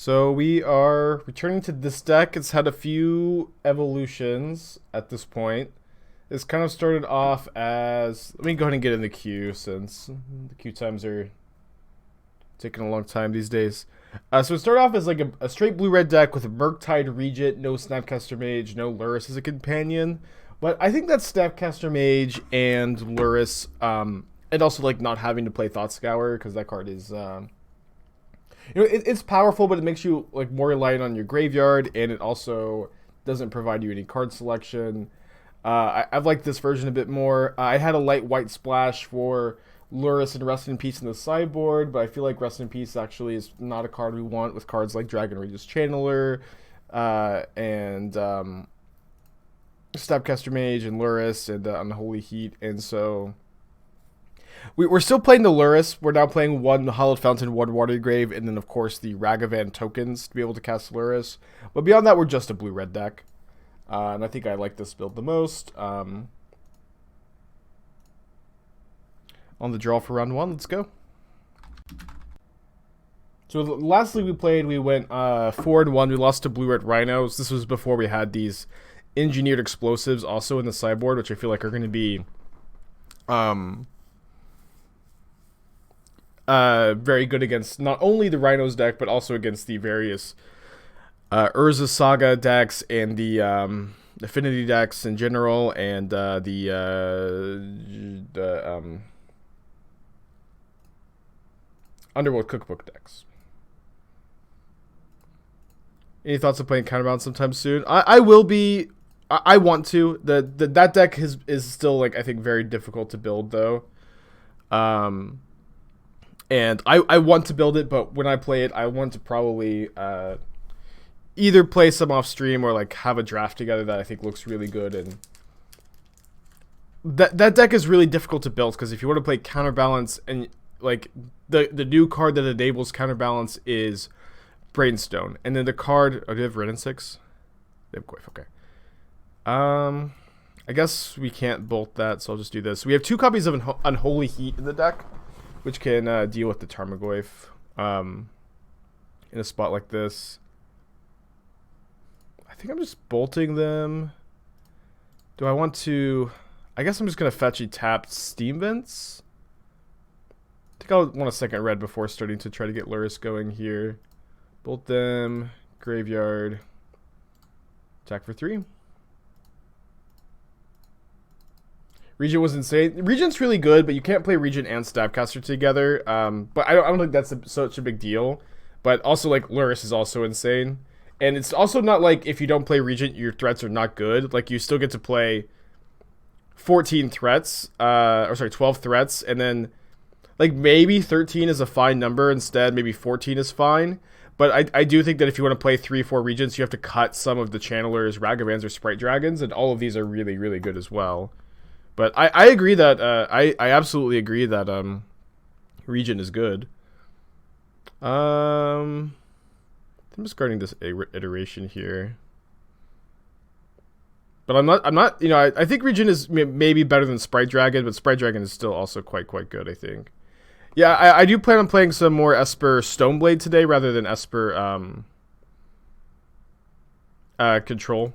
So we are returning to this deck. It's had a few evolutions at this point. It's kind of started off as... Let me go ahead and get in the queue since the queue times are taking a long time these days. So it started off as like a straight blue-red deck with a Murktide Regent, no Snapcaster Mage, no Lurrus as a companion. But I think that Snapcaster Mage and Lurrus, and also like not having to play Thought Scour because that card is... it's powerful, but it makes you like more reliant on your graveyard, and it also doesn't provide you any card selection. I've liked this version a bit more. I had a light white splash for Lurrus and Rest in Peace in the sideboard, but I feel like Rest in Peace actually is not a card we want with cards like Dragon Regis Channeler and Snapcaster Mage and Lurrus and Unholy Heat, and so... We're still playing the Lurrus. We're now playing one Hallowed Fountain, one Watery Grave, and then, of course, the Ragavan tokens to be able to cast Lurrus. But beyond that, we're just a blue-red deck. And I think I like this build the most. On the draw for round one, let's go. So lastly we played, we went 4-1. We lost to blue-red Rhinos. This was before we had these engineered explosives also in the sideboard, which I feel like are going to be... very good against not only the Rhinos deck, but also against the various Urza Saga decks and the Affinity decks in general, and the Underworld Cookbook decks. Any thoughts of playing Counterbalance sometime soon? I will be. I want to. That deck is still, like, I think very difficult to build though. And I want to build it, but when I play it, I want to probably either play some off stream or like have a draft together that I think looks really good. And that deck is really difficult to build because if you want to play Counterbalance, and like the new card that enables Counterbalance is Brainstone, and then the card... Oh, do they have Ren and 6? They have Coif, okay. I guess we can't bolt that, so I'll just do this. We have 2 copies of Unholy Heat in the deck, which can deal with the Tarmogoyf in a spot like this. I think I'm just bolting them. Do I want to... I guess I'm just going to fetch a tapped Steam Vents. I think I'll want a second red before starting to try to get Lurrus going here. Bolt them. Graveyard. Attack for 3. Regent was insane. Regent's really good, but you can't play Regent and Snapcaster together. But I don't think that's such a big deal. But also, like, Lurrus is also insane. And it's also not like if you don't play Regent, your threats are not good. Like, you still get to play 14 threats. Or sorry, 12 threats. And then, like, maybe 13 is a fine number instead. Maybe 14 is fine. But I do think that if you want to play 3-4 Regents, you have to cut some of the Channelers, Ragavans, or Sprite Dragons. And all of these are really, really good as well. But I agree that I absolutely agree that Regent is good. I'm just guarding this iteration here, but I'm not. You know, I think Regent is maybe better than Sprite Dragon, but Sprite Dragon is still also quite good, I think. Yeah, I do plan on playing some more Esper Stoneblade today rather than Esper Control.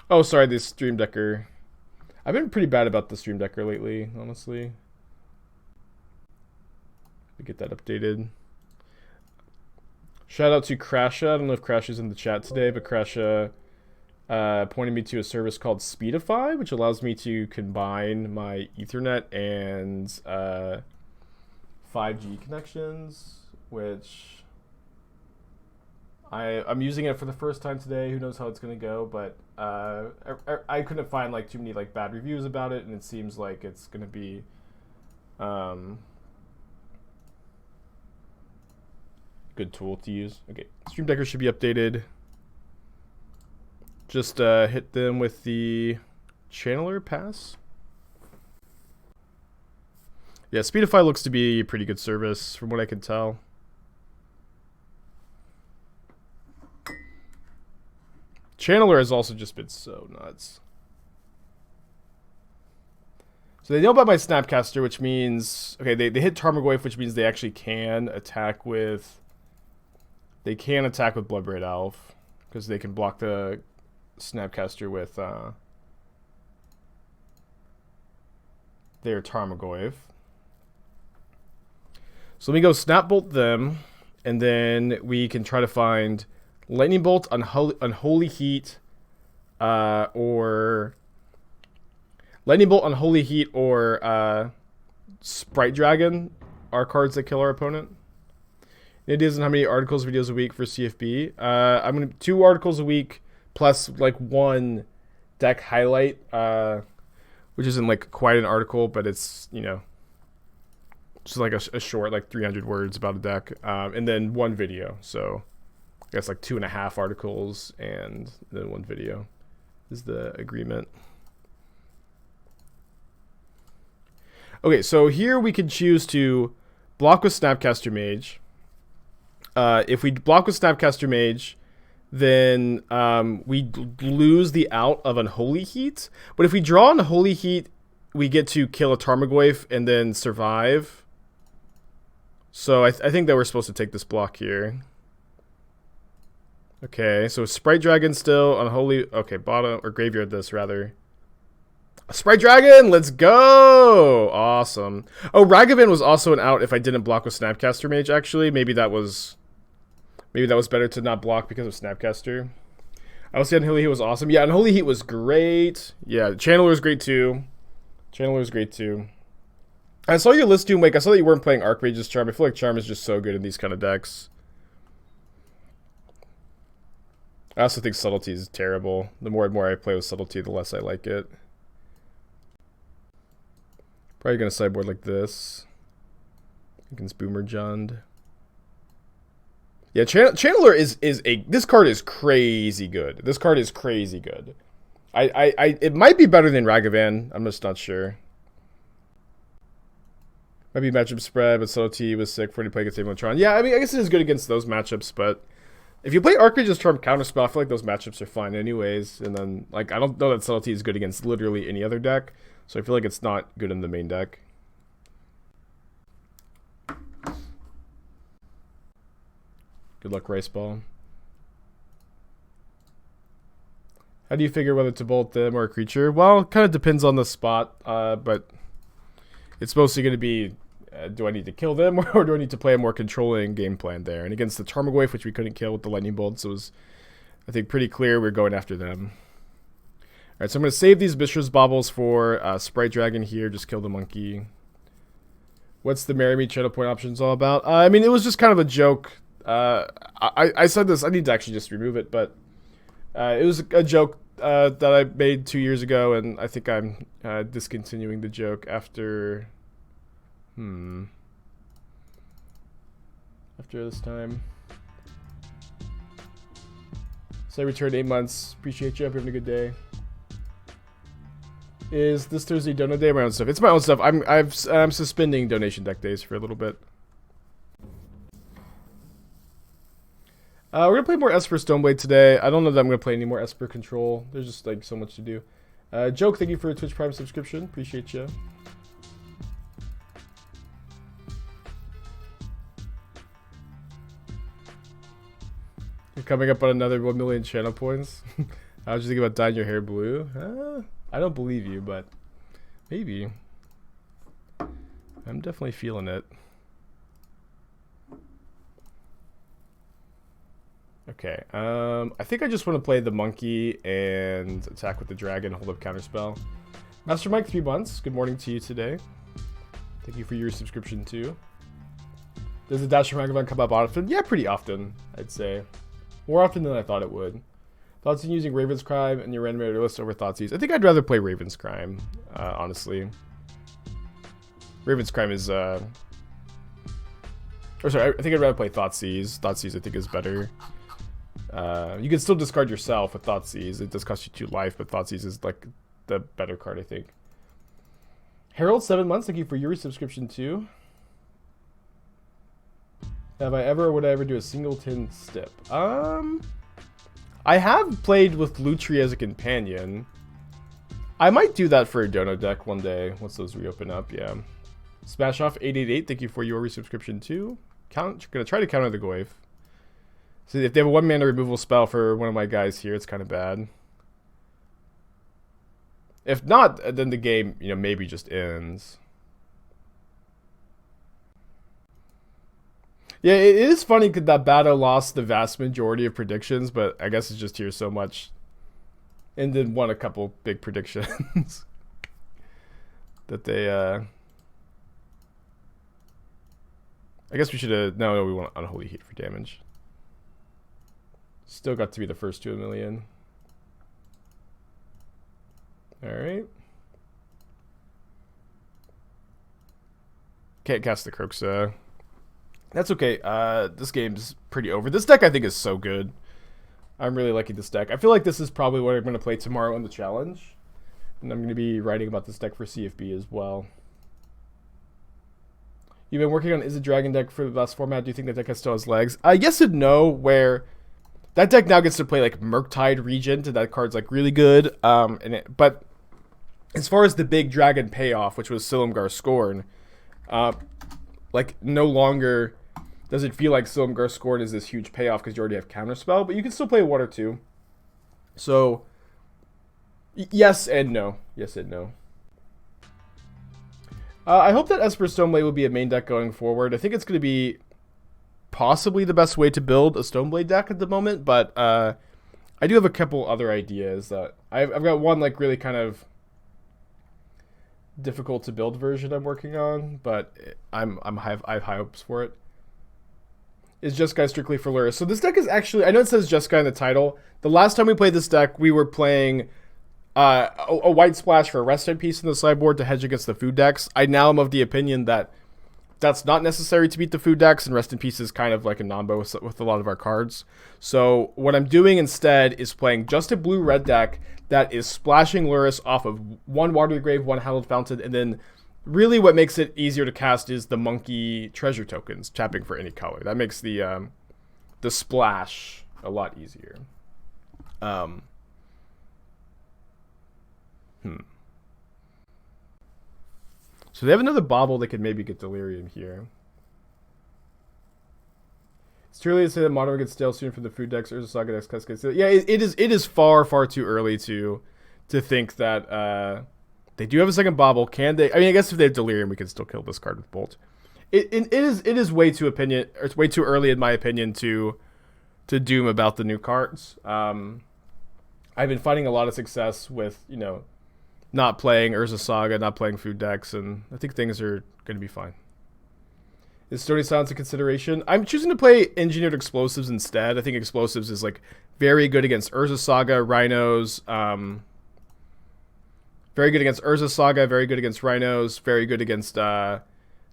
Oh, sorry, this Stream Decker. I've been pretty bad about the Stream Decker lately, honestly. Let me get that updated. Shout out to Crasha. I don't know if Crash is in the chat today, but Crasha pointed me to a service called Speedify, which allows me to combine my Ethernet and 5G connections, which I'm using it for the first time today. Who knows how it's going to go, but I couldn't find like too many like bad reviews about it, and it seems like it's going to be good tool to use. Okay, Stream Decker should be updated. Just hit them with the Channeler pass. Yeah, Speedify looks to be a pretty good service from what I can tell. Channeler has also just been so nuts. So they know about my Snapcaster, which means... Okay, they hit Tarmogoyf, which means they actually can attack with They can attack with Bloodbraid Elf because they can block the Snapcaster with their Tarmogoyf. So let me go Snap Bolt them, and then we can try to find Lightning Bolt, Unholy Heat, or Lightning Bolt, Unholy Heat, or Sprite Dragon are cards that kill our opponent. It isn't how many articles, videos a week for CFB. I'm gonna 2 articles a week plus like 1 deck highlight, which isn't like quite an article, but it's, you know, just like a short, like 300 words about a deck, and then 1 video. So I guess like 2.5 articles and then 1 video is the agreement. Okay, so here we can choose to block with Snapcaster Mage. If we block with Snapcaster Mage, then we lose the out of Unholy Heat. But if we draw Unholy Heat, we get to kill a Tarmogoyf and then survive. So I think that we're supposed to take this block here. Okay, so Sprite Dragon still, Unholy... Okay, bottom, or graveyard this, rather. Sprite Dragon, let's go! Awesome. Oh, Ragavan was also an out if I didn't block with Snapcaster Mage, actually. Maybe that was better to not block because of Snapcaster. I would say Unholy Heat was awesome. Yeah, Unholy Heat was great. Yeah, Channeler was great too. I saw your list, Doom Wake. I saw that you weren't playing Archmage's Charm. I feel like Charm is just so good in these kind of decks. I also think Subtlety is terrible. The more and more I play with Subtlety, the less I like it. Probably gonna sideboard like this against Boomer Jund. Yeah, Channeler is this card is crazy good. This card is crazy good. It might be better than Ragavan. I'm just not sure. Might be matchup spread, but Subtlety was sick for when you play against Tron. Yeah, I mean, I guess it is good against those matchups, but if you play Archmage's Charm Counterspell, I feel like those matchups are fine anyways. And then, like, I don't know that Subtlety is good against literally any other deck, so I feel like it's not good in the main deck. Good luck, Rice Ball. How do you figure whether to bolt them or a creature? Well, it kind of depends on the spot, but it's mostly going to be, do I need to kill them or do I need to play a more controlling game plan there? And against the Tarmogoyf, which we couldn't kill with the Lightning Bolts, it was, I think, pretty clear we're going after them. Alright, so I'm going to save these Mishra's Baubles for Sprite Dragon here, just kill the monkey. What's the Marry Me channel point options all about? I mean, it was just kind of a joke. I said this, I need to actually just remove it, but it was a joke that I made 2 years ago, and I think I'm discontinuing the joke after this time. So I returned 8 months. Appreciate you. Hope you're having a good day. Is this Thursday donut day? My own stuff. It's my own stuff. I'm suspending donation deck days for a little bit. We're gonna play more Esper Stoneblade today. I don't know that I'm gonna play any more Esper Control. There's just like so much to do. Joke, thank you for a Twitch Prime subscription. Appreciate you. You're coming up on another 1 million channel points. How'd you think about dyeing your hair blue? I don't believe you, but maybe. I'm definitely feeling it. Okay, I think I just want to play the monkey and attack with the dragon, hold up counterspell. Master Mike, 3 months. Good morning to you today. Thank you for your subscription too. Does the Dash from Ragavan come up often? Yeah, pretty often, I'd say. More often than I thought it would. Thoughts on using Raven's Crime and your random list over Thoughtseize? I think I'd rather play Raven's Crime, honestly. Raven's Crime is, or sorry, I think I'd rather play Thoughtseize. Thoughtseize I think is better. You can still discard yourself with Thoughtseize. It does cost you 2 life, but Thoughtseize is like the better card, I think. Harold, 7 months. Thank you for your subscription too. Have I ever, or would I ever do a singleton step? I have played with Lutri as a companion. I might do that for a Dono deck one day once those reopen up, yeah. Smash off 888, thank you for your resubscription too. Gonna try to counter the Goyf. So if they have a 1-mana removal spell for one of my guys here, it's kind of bad. If not, then the game, maybe just ends. Yeah, it is funny that Battle lost the vast majority of predictions, but I guess it's just here so much. And then won a couple big predictions. That they, I guess we should have, no, we want Unholy Heat for damage. Still got to be the first to a million. Alright. Can't cast the Kroxa. That's okay. This game's pretty over. This deck I think is so good. I'm really liking this deck. I feel like this is probably what I'm going to play tomorrow in the challenge. And I'm going to be writing about this deck for CFB as well. You've been working on Is a Dragon deck for the last format. Do you think that deck still has legs? Yes and no, where that deck now gets to play like Murktide Regent, and that card's like really good. But as far as the big dragon payoff, which was Silumgar Scorn, like no longer does it feel like Silumgar Scorn is this huge payoff because you already have Counterspell, but you can still play 1 or 2. So yes and no. Yes and no. I hope that Esper Stoneblade will be a main deck going forward. I think it's going to be possibly the best way to build a Stoneblade deck at the moment, but I do have a couple other ideas. I've got one like really kind of difficult to build version I'm working on, but I have high hopes for it. Is Jeskai strictly for Lurrus? So this deck is actually, I know it says Jeskai in the title. The last time we played this deck, we were playing a white splash for a Rest in Peace in the sideboard to hedge against the food decks. I now am of the opinion that that's not necessary to beat the food decks, and Rest in Peace is kind of like a non-bo with a lot of our cards. So what I'm doing instead is playing just a blue-red deck that is splashing Lurrus off of 1 Watery Grave, 1 Hallowed Fountain, and then really what makes it easier to cast is the monkey treasure tokens, tapping for any color. That makes the splash a lot easier. So they have another Bauble that could maybe get Delirium here. It's too early to say that Modern gets stale soon for the food decks. Urza Saga decks gets stale. Yeah, it is far too early to think that they do have a second Bauble. Can they? I mean, I guess if they have Delirium, we can still kill this card with Bolt. It is way too it's way too early in my opinion to doom about the new cards. I've been finding a lot of success with not playing Urza Saga, not playing food decks, and I think things are going to be fine. Is Stony Silence a consideration? I'm choosing to play Engineered Explosives instead. I think Explosives is like very good against Urza Saga, Rhinos. Very good against Urza Saga, very good against Rhinos, very good against the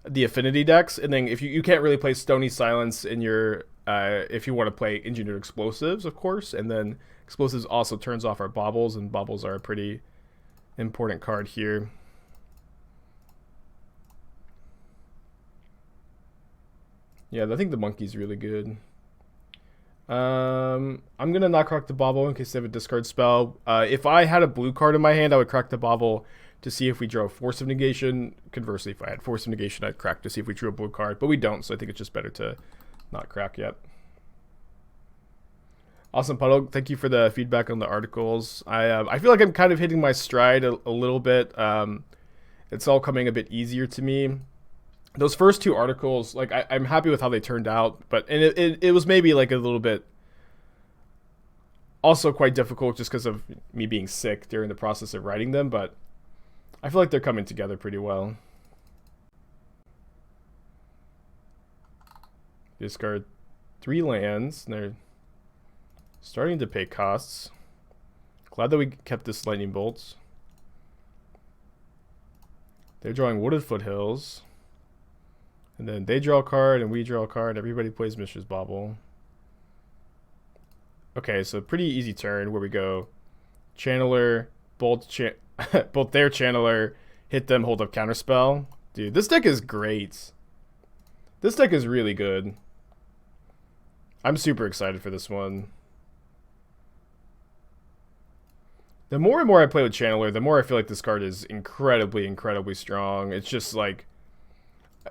Affinity decks. And then if you can't really play Stony Silence in your if you want to play Engineered Explosives, of course. And then Explosives also turns off our Baubles, and Baubles are a pretty important card here. Yeah, I think the monkey's really good. I'm gonna not crack the Bauble in case they have a discard spell. If I had a blue card in my hand, I would crack the Bauble to see if we drew a Force of Negation. Conversely, if I had Force of Negation, I'd crack to see if we drew a blue card, but we don't, so I think it's just better to not crack yet. Awesome, Puddle. Thank you for the feedback on the articles. I feel like I'm kind of hitting my stride a little bit. It's all coming a bit easier to me. Those first 2 articles, like I'm happy with how they turned out, but it was maybe like a little bit also quite difficult just because of me being sick during the process of writing them, but I feel like they're coming together pretty well. Discard 3 lands, and they're starting to pay costs. Glad that we kept this Lightning Bolts. They're drawing Wooded Foothills. And then they draw a card, and we draw a card. Everybody plays Mishra's Bauble. Okay, so pretty easy turn where we go Channeler, bolt their Channeler, hit them, hold up Counterspell. Dude, this deck is great. This deck is really good. I'm super excited for this one. The more and more I play with Channeler, the more I feel like this card is incredibly strong. It's just like,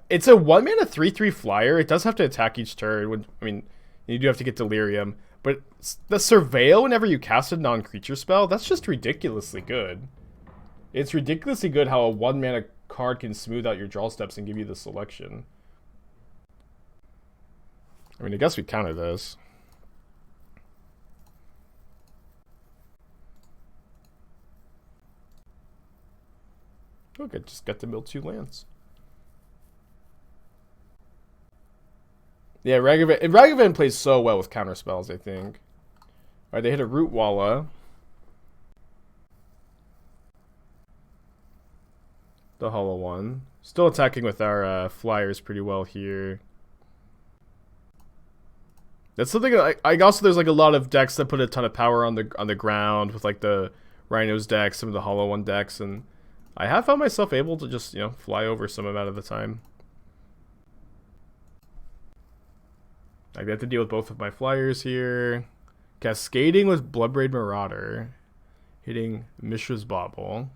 it's a 1-mana 3/3 flyer. It does have to attack each turn. I mean, You do have to get Delirium. But the Surveil whenever you cast a non-creature spell, that's just ridiculously good. It's ridiculously good how a 1-mana card can smooth out your draw steps and give you the selection. I mean, I guess we counter this. Okay, just got to mill 2 lands. Yeah, Ragavan plays so well with counter spells, I think. Alright, they hit a Root Walla. The hollow one. Still attacking with our flyers pretty well here. That's something I also there's like a lot of decks that put a ton of power on the ground with like the Rhinos decks, some of the hollow one decks, and I have found myself able to just, fly over some amount of the time. I have to deal with both of my flyers here. Cascading with Bloodbraid Marauder. Hitting Mishra's Bauble.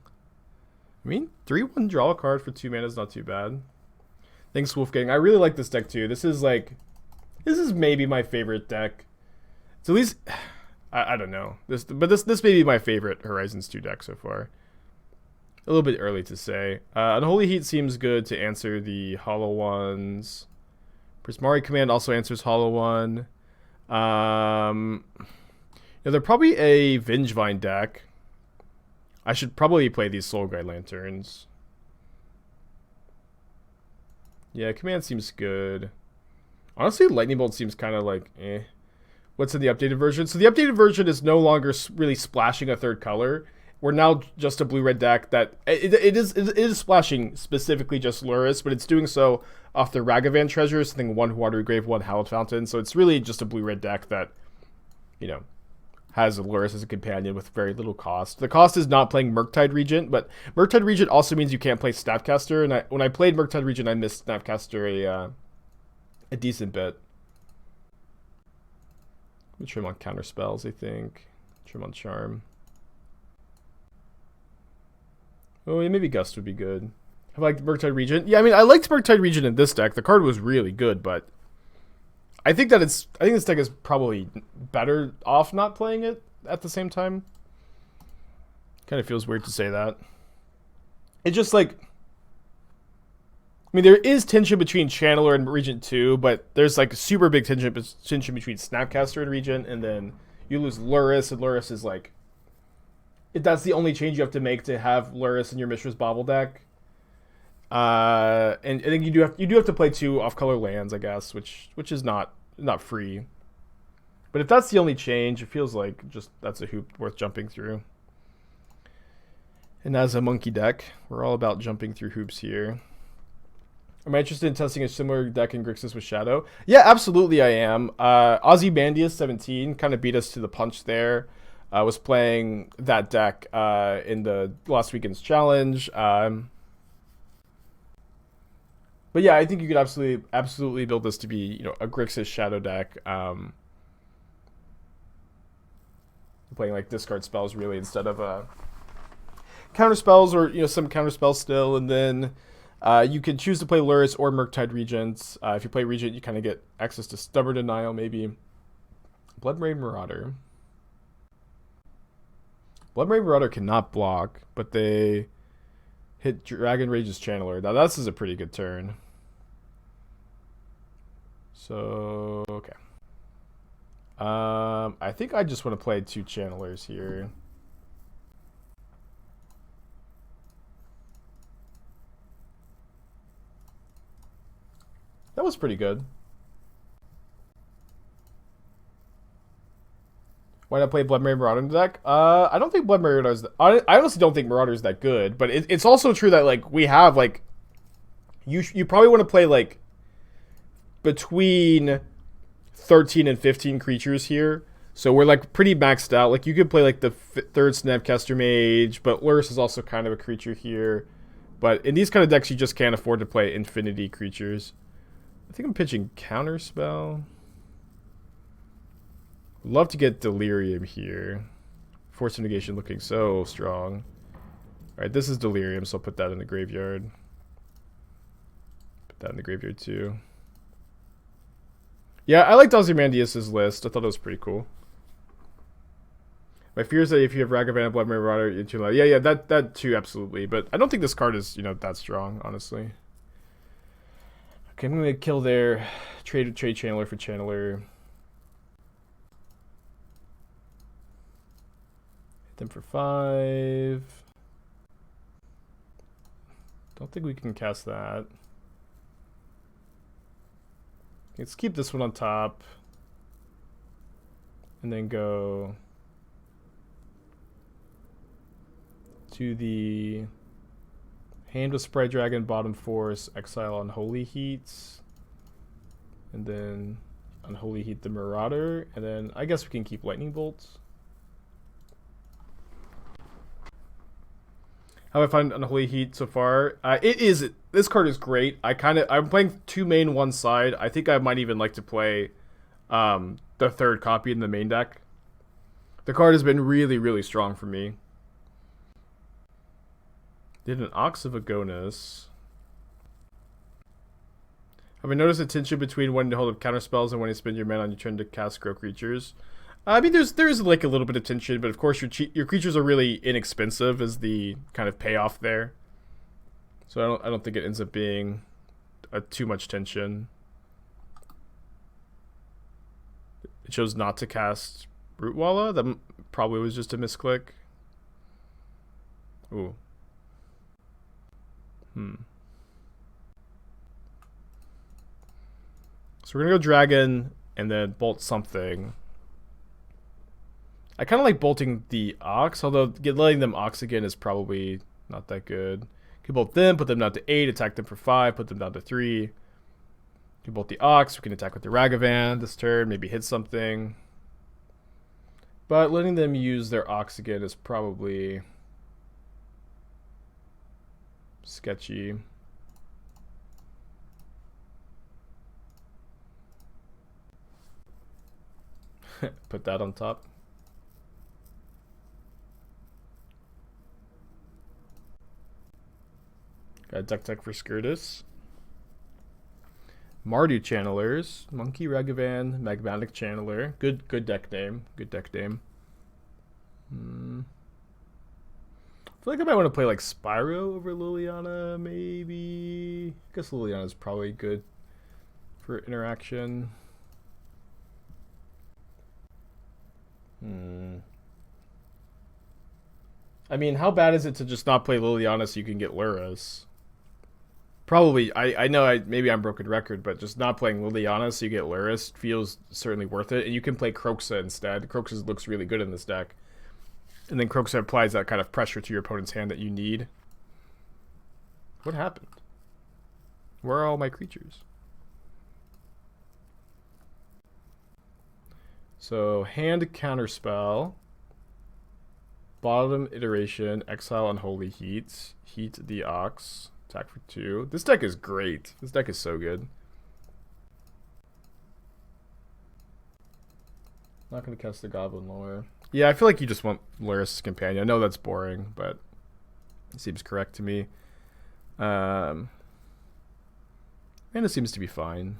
I mean, 3-1 draw a card for 2 mana is not too bad. Thanks, Wolfgang. I really like this deck too. This is maybe my favorite deck. It's at least, I don't know. This may be my favorite Horizons 2 deck so far. A little bit early to say. Unholy Heat seems good to answer the hollow ones. Prismari Command also answers hollow one. They're probably a Vengevine deck. I should probably play these Soul Guide Lanterns. Yeah, Command seems good. Honestly, Lightning Bolt seems kind of like, eh. What's in the updated version? So the updated version is no longer really splashing a third color. We're now just a blue-red deck that it is splashing specifically just Lurrus, but it's doing so off the Ragavan treasures. I think 1 Watery Grave, 1 Hallowed Fountain. So it's really just a blue-red deck that, has Lurrus as a companion with very little cost. The cost is not playing Murktide Regent, but Murktide Regent also means you can't play Snapcaster. And when I played Murktide Regent, I missed Snapcaster a decent bit. I'm trim on Counterspells, I think. Trim on Charm. Oh, yeah, maybe Gust would be good. I liked Murktide Regent. Yeah, I mean, I liked Murktide Regent in this deck. The card was really good, but I think this deck is probably better off not playing it at the same time. Kind of feels weird to say that. It's just like, I mean, there is tension between Channeler and Regent 2, but there's like super big tension between Snapcaster and Regent, and then you lose Lurrus, and Lurrus is like, that's the only change you have to make to have Lurrus in your Mishra's Bauble deck. And I think you do have to play 2 off-color lands, I guess, which is not free. But if that's the only change, it feels like just that's a hoop worth jumping through. And as a monkey deck, we're all about jumping through hoops here. Am I interested in testing a similar deck in Grixis with Shadow? Yeah, absolutely I am. Ozymandias17 kind of beat us to the punch there. I was playing that deck in the last weekend's challenge. But yeah, I think you could absolutely build this to be, a Grixis Shadow deck. Playing like discard spells really instead of counter spells, or some counter spells still, and then you can choose to play Lurrus or Murktide Regents. If you play Regent, you kind of get access to Stubborn Denial, maybe. Bloodbraid Marauder. Bloodbraid Marauder cannot block, but they hit Dragon Rage's Channeler. Now this is a pretty good turn. So, okay. I think I just want to play 2 Channelers here. That was pretty good. Why not play Bloodbraid Marauder in the deck? I don't think Bloodbraid Marauder is... I honestly don't think Marauder is that good, but it's also true that, like, we have, like... You probably want to play, like, between 13 and 15 creatures here. So we're, like, pretty maxed out. Like, you could play, like, the 3rd Snapcaster Mage, but Lurrus is also kind of a creature here. But in these kind of decks, you just can't afford to play infinity creatures. I think I'm pitching Counterspell. Love to get Delirium here. Force of Negation looking so strong. Alright, this is Delirium, so I'll put that in the graveyard. Put that in the graveyard too. Yeah, I liked Ozymandias' list. I thought it was pretty cool. My fear is that if you have Ragavan, Blood Marauder, yeah, that too, absolutely. But I don't think this card is, that strong, honestly. Okay, I'm gonna kill their trade Channeler for Channeler. Hit them for 5. Don't think we can cast that. Let's keep this one on top. And then go to the hand with Sprite Dragon, bottom Force, exile Unholy Heat. And then Unholy Heat the Marauder. And then I guess we can keep Lightning Bolts. How I find Unholy Heat so far? This card is great. I'm playing 2 main, 1 side. I think I might even like to play the 3rd copy in the main deck. The card has been really, really strong for me. Did an Ox of Agonis. Have I noticed a tension between wanting to hold up counter spells and wanting to spend your mana on your turn to cast grow creatures? I mean, there's like a little bit of tension, but of course your creatures are really inexpensive as the kind of payoff there. So I don't think it ends up being too much tension. It chose not to cast Rootwalla. That probably was just a misclick. Ooh. So we're gonna go Dragon and then bolt something. I kind of like bolting the Ox, although letting them Ox again is probably not that good. Can bolt them, put them down to 8, attack them for 5, put them down to 3. Can bolt the Ox, we can attack with the Ragavan this turn, maybe hit something. But letting them use their Ox again is probably sketchy. Put that on top. Got Duck Tech for Skirtus. Mardu Channelers. Monkey Ragavan. Magmatic Channeler. Good deck name. Good deck name. I feel like I might want to play like Spyro over Liliana, maybe. I guess Liliana's probably good for interaction. I mean, how bad is it to just not play Liliana so you can get Lurrus? Probably, I know maybe I'm broken record, but just not playing Liliana so you get Lurrus feels certainly worth it. And you can play Kroxa instead. Kroxa looks really good in this deck. And then Kroxa applies that kind of pressure to your opponent's hand that you need. What happened? Where are all my creatures? So, hand Counterspell. Bottom iteration, exile Unholy Heat. Heat the Ox. Attack for 2. This deck is great. This deck is so good. Not going to cast the Goblin Lore. Yeah, I feel like you just want Lurrus' Companion. I know that's boring, but it seems correct to me. And it seems to be fine.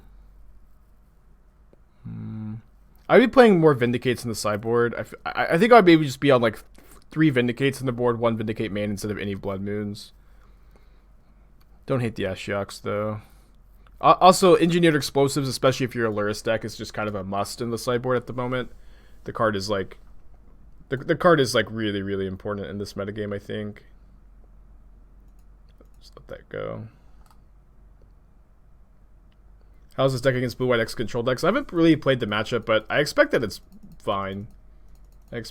I'd be playing more Vindicates in the sideboard. I think I'd maybe just be on like 3 Vindicates on the board, 1 Vindicate main instead of any Blood Moons. Don't hate the Ashiok though. Also, Engineered Explosives, especially if you're a Lurrus deck, is just kind of a must in the sideboard at the moment. The card is like the card is like really, really important in this metagame, I think. Just let that go. How's this deck against blue-white X control decks? I haven't really played the matchup, but I expect that it's fine. See,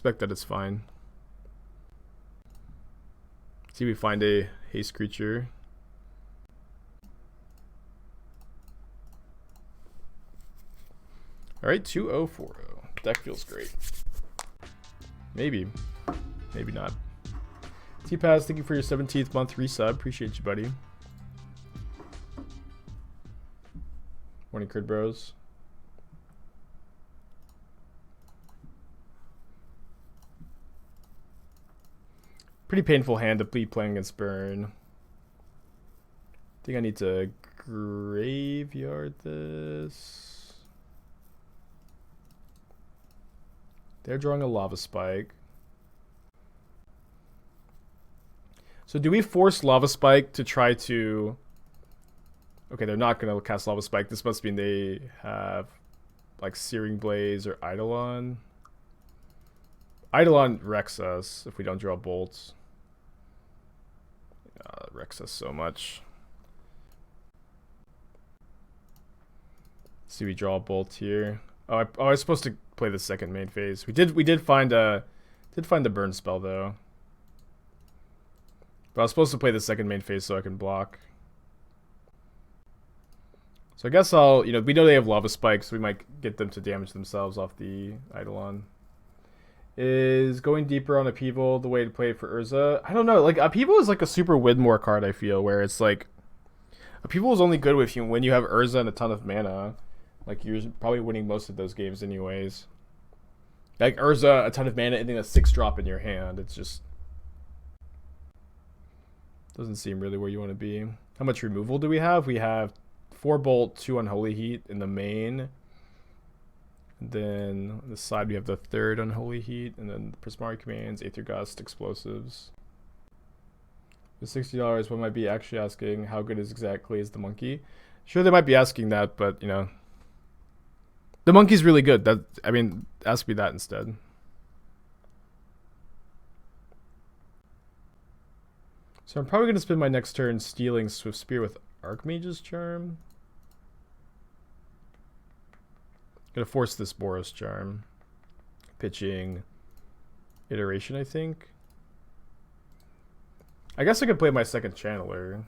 we find a haste creature. Alright, 2040. Deck feels great. Maybe. Maybe not. T-Paz, thank you for your 17th month resub. Appreciate you, buddy. Morning, Crid Bros. Pretty painful hand to be playing against Burn. I think I need to graveyard this. They're drawing a Lava Spike. So do we force Lava Spike to try to... Okay, they're not going to cast Lava Spike. This must mean they have like Searing Blaze or Eidolon. Eidolon wrecks us if we don't draw bolts. It wrecks us so much. See, we draw a bolt here. Oh, I was supposed to play the second main phase. We did find the burn spell though. But I was supposed to play the second main phase so I can block. So I guess I'll, we know they have Lava Spikes, so we might get them to damage themselves off the Eidolon. Is going deeper on Upheaval the way to play for Urza? I don't know. Like, Upheaval is like a super Widmore card, I feel, where it's like... Upheaval is only good when you have Urza and a ton of mana. Like, you're probably winning most of those games anyways. Like, Urza, a ton of mana, and then a 6-drop in your hand. It's just... Doesn't seem really where you want to be. How much removal do we have? We have 4 Bolt, 2 Unholy Heat in the main. And then on the side we have the 3rd Unholy Heat, and then the Prismari Commands, Aether Gust, Explosives. With $60, one might be actually asking how good exactly is the monkey. Sure, they might be asking that, but the monkey's really good. Ask me that instead. So I'm probably going to spend my next turn stealing Swift Spear with Archmage's Charm. Gonna force this Boros Charm. Pitching Iteration, I think. I guess I could play my second Channeler.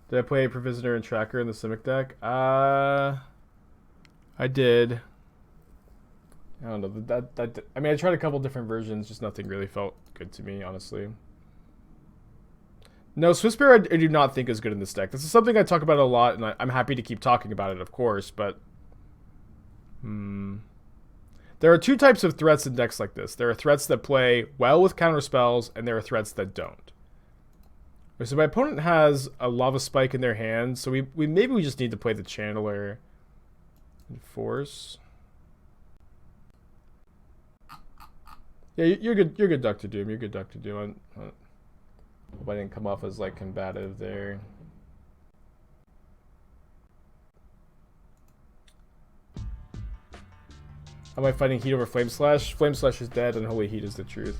Did I play Provisioner and Tracker in the Simic deck? I did. I don't know. I tried a couple different versions, just nothing really felt good to me, honestly. No, Swift Spear I do not think is good in this deck. This is something I talk about a lot, and I'm happy to keep talking about it, of course, but... There are 2 types of threats in decks like this. There are threats that play well with counterspells, and there are threats that don't. So my opponent has a Lava Spike in their hand, so maybe we just need to play the Channeler and Force. Yeah, you're good. You're good, Dr. Doom. You're good, Dr. Doom. Hope I didn't come off as like combative there. Am I fighting Heat over Flame Slash? Flame Slash is dead, and Unholy Heat is the truth.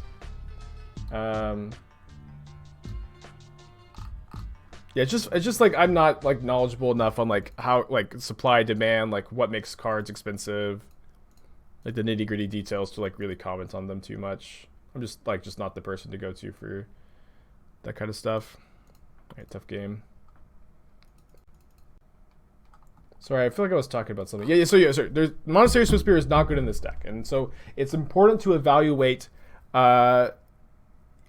Yeah, it's just like I'm not like knowledgeable enough on like how like supply demand, like what makes cards expensive, like the nitty gritty details to like really comment on them too much. I'm just not the person to go to for that kind of stuff. Alright, tough game. Sorry, I feel like I was talking about something. Yeah, sorry. There's Monastery Swift Spear is not good in this deck, and so it's important to evaluate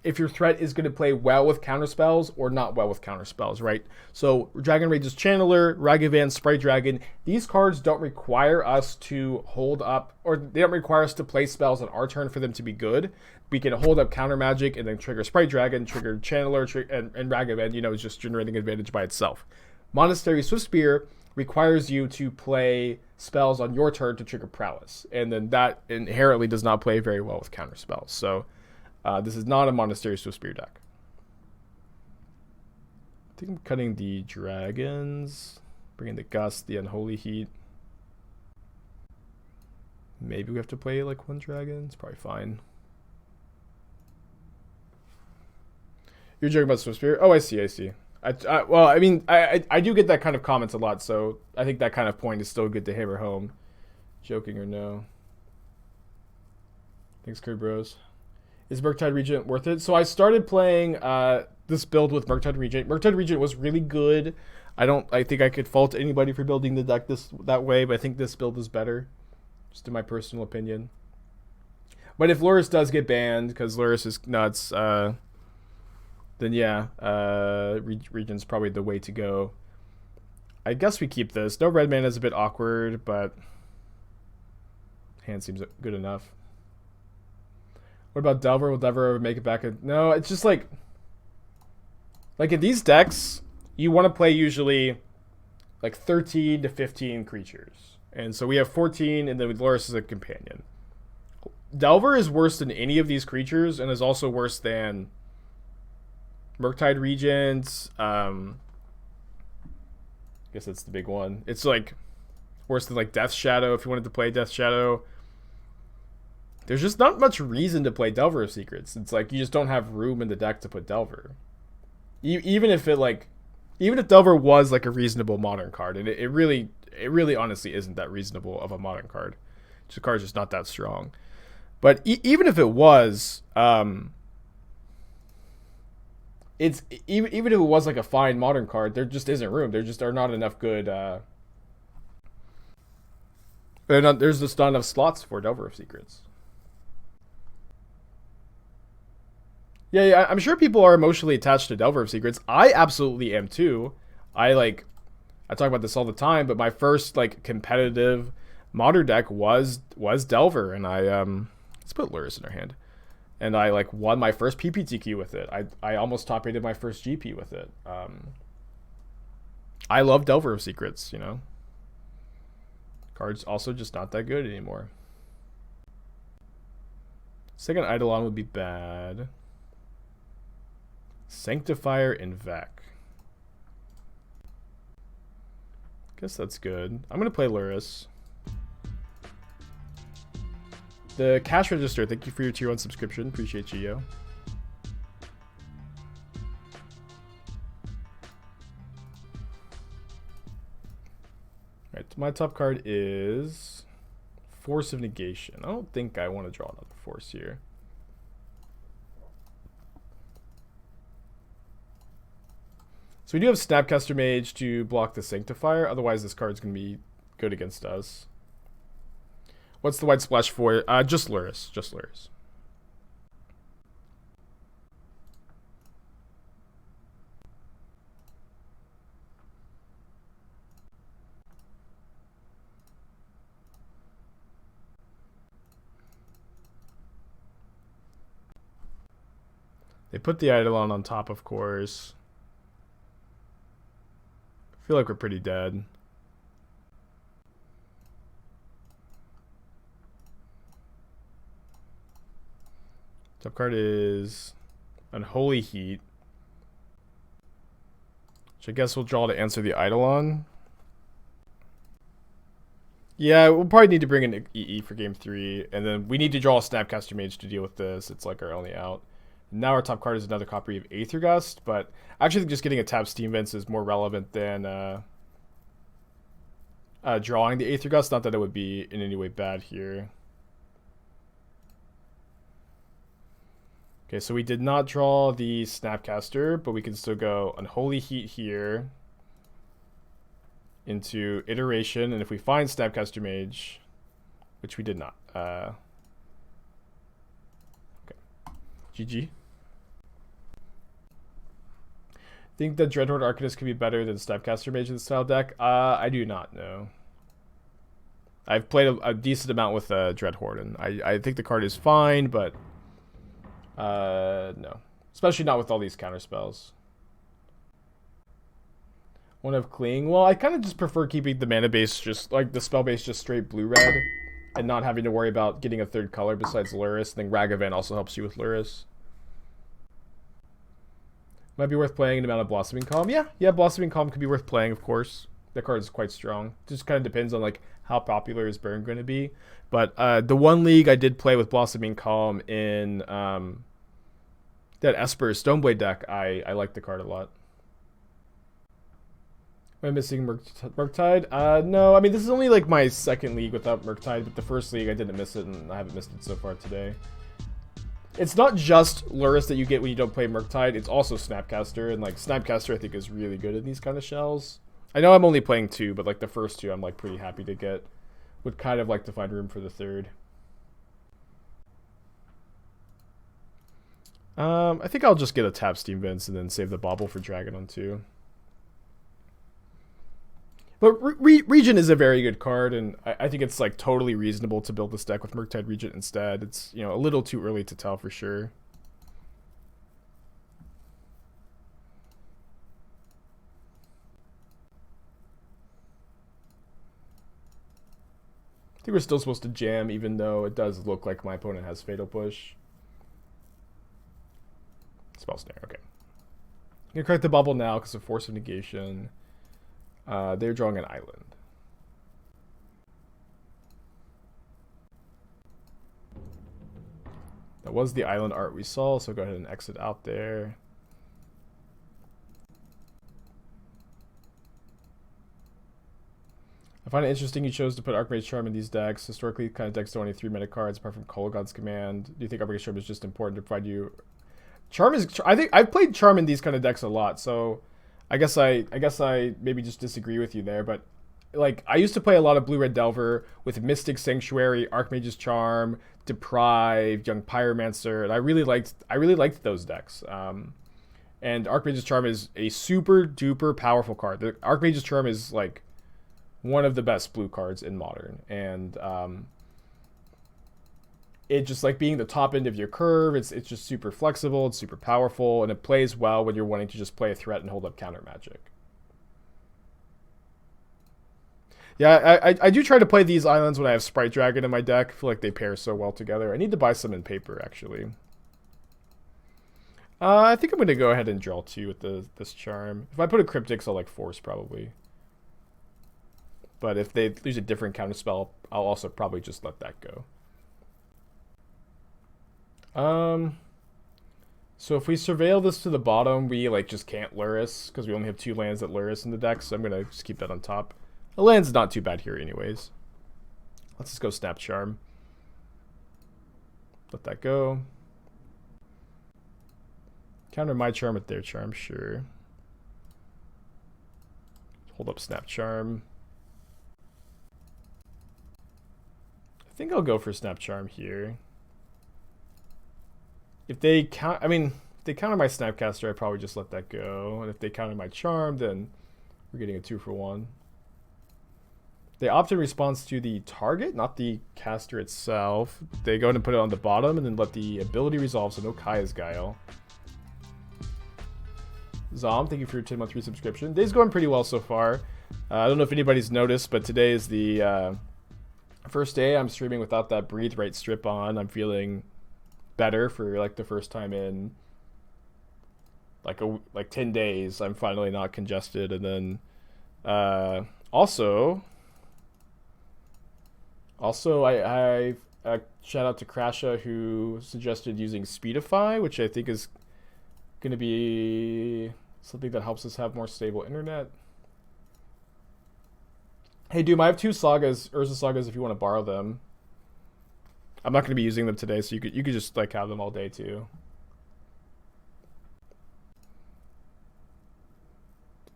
if your threat is going to play well with counterspells or not well with counterspells, right? So Dragon Rage's Channeler, Ragavan, Sprite Dragon, these cards don't require us to hold up, or they don't require us to play spells on our turn for them to be good. We can hold up counter magic and then trigger Sprite Dragon, trigger Channeler, and Ragavan, is just generating advantage by itself. Monastery Swift Spear requires you to play spells on your turn to trigger Prowess, and then that inherently does not play very well with counterspells. So this is not a Monastery Swift Spear deck. I think I'm cutting the dragons, bringing the Gust, the Unholy Heat. Maybe we have to play like 1 dragon. It's probably fine. You're joking about Swift Spear? Oh, I see. Well, I do get that kind of comments a lot, so I think that kind of point is still good to hammer home. Joking or no. Thanks, Kurt Bros. Is Murktide Regent worth it? So I started playing this build with Murktide Regent. Murktide Regent was really good. I think I could fault anybody for building the deck that way, but I think this build is better, just in my personal opinion. But if Lurrus does get banned, because Lurrus is nuts, then yeah, Regent's probably the way to go. I guess we keep this. No red mana is a bit awkward, but hand seems good enough. What about Delver? Will Delver ever make it back? No, it's just like in these decks, you want to play usually like 13 to 15 creatures. And so we have 14, and then with Lurrus as a companion. Delver is worse than any of these creatures, and is also worse than Murktide Regents. I guess that's the big one. It's like worse than like Death Shadow if you wanted to play Death Shadow. There's just not much reason to play Delver of Secrets. It's like you just don't have room in the deck to put Delver. Even if Delver was like a reasonable modern card, and it really honestly isn't that reasonable of a modern card. The card's just not that strong. But even if it was, it's even if it was like a fine modern card, there just isn't room. There just are not enough good. There's just not enough slots for Delver of Secrets. Yeah, I'm sure people are emotionally attached to Delver of Secrets. I absolutely am too. I talk about this all the time, but my first like competitive modern deck was Delver, and let's put Lurrus in our hand. And I like won my first PPTQ with it. I almost top 8'd my first GP with it. I love Delver of Secrets, you know. Card's also just not that good anymore. Second Eidolon would be bad. Sanctifier and Vec. Guess that's good. I'm gonna play Lurrus. The cash register, thank you for your tier 1 subscription. Appreciate you, yo. Alright, my top card is Force of Negation. I don't think I want to draw another Force here. So we do have Snapcaster Mage to block the Sanctifier. Otherwise, this card's going to be good against us. What's the white splash for? Just Lurrus. Just Lurrus. They put the Eidolon on top, of course. I feel like we're pretty dead. Top card is Unholy Heat, which I guess we'll draw to answer the Eidolon. Yeah, we'll probably need to bring in EE for game 3, and then we need to draw a Snapcaster Mage to deal with this. It's like our only out. Now our top card is another copy of Aether Gust, but I actually think just getting a tapped Steam Vents is more relevant than drawing the Aether Gust. Not that it would be in any way bad here. Okay, so we did not draw the Snapcaster, but we can still go Unholy Heat here into Iteration, and if we find Snapcaster Mage, which we did not. Okay. GG. Think that Dreadhorde Arcanist could be better than Snapcaster Mage in the style deck? I do not know. I've played a decent amount with Dreadhorde, and I think the card is fine, but no. Especially not with all these counterspells. One of Cling. Well, I kind of just prefer keeping the mana base just, like, the spell base just straight blue-red, and not having to worry about getting a third color besides Lurrus. I think Ragavan also helps you with Lurrus. Might be worth playing an amount of Blossoming Calm. Yeah, Blossoming Calm could be worth playing, of course. That card is quite strong. Just kind of depends on like how popular is Burn going to be. But the one league I did play with Blossoming Calm in that Esper Stoneblade deck, I like the card a lot. Am I missing Murktide? No, I mean this is only like my second league without Murktide, but the first league I didn't miss it, and I haven't missed it so far today. It's not just Lurrus that you get when you don't play Murktide, it's also Snapcaster, and like Snapcaster I think is really good in these kind of shells. I know I'm only playing 2, but like the first 2 I'm like pretty happy to get. Would kind of like to find room for the third. I think I'll just get a tap Steam Vents and then save the Bauble for Dragon on 2. But Regent is a very good card, and I think it's like totally reasonable to build this deck with Murktide Regent instead. It's, you know, a little too early to tell for sure. I think we're still supposed to jam, even though it does look like my opponent has Fatal Push. Spell Snare, okay. I'm going to crack the Bauble now because of Force of Negation. They're drawing an island. That was the island art we saw, so go ahead and exit out there. I find it interesting you chose to put Archmage Charm in these decks. Historically, kind of decks don't only 3 mana cards apart from Kolaghan's Command. Do you think Archmage Charm is just important to provide you? Charm is. I think I've played Charm in these kind of decks a lot, so I guess I maybe just disagree with you there. But like I used to play a lot of Blue-Red Delver with Mystic Sanctuary, Archmage's Charm, Deprive, Young Pyromancer, and I really liked those decks. And Archmage's Charm is a super duper powerful card. The Archmage's Charm is like one of the best blue cards in Modern, and it just like being the top end of your curve. It's just super flexible, it's super powerful, and it plays well when you're wanting to just play a threat and hold up counter magic. Yeah, I do try to play these islands when I have Sprite Dragon in my deck. I feel like they pair so well together. I need to buy some in paper, actually. I think I'm going to go ahead and draw 2 with this Charm. If I put a Cryptix, I'll like Force, probably. But if they use a different counterspell, I'll also probably just let that go. So if we surveil this to the bottom, we like just can't Lurrus, because we only have 2 lands that Lurrus in the deck, so I'm going to just keep that on top. The land's not too bad here anyways. Let's just go Snap Charm. Let that go. Counter my Charm with their Charm, sure. Hold up Snap Charm. I think I'll go for Snap Charm here. If they count, if they counter my Snapcaster, I probably just let that go. And if they counter my Charm, then we're getting a 2-for-1. They opt in response to the target, not the caster itself. They go ahead and put it on the bottom and then let the ability resolve, so no Kaya's Guile. Zom, thank you for your 10-month resubscription. Day's going pretty well so far. I don't know if anybody's noticed, but today is the first day I'm streaming without that Breathe Right strip on. I'm feeling better for like the first time in like 10 days. I'm finally not congested. And then also I shout out to Crasha, who suggested using Speedify, which I think is going to be something that helps us have more stable internet. Hey Doom, I have 2 sagas, Urza sagas, if you want to borrow them. I'm not going to be using them today, so you could just like have them all day too.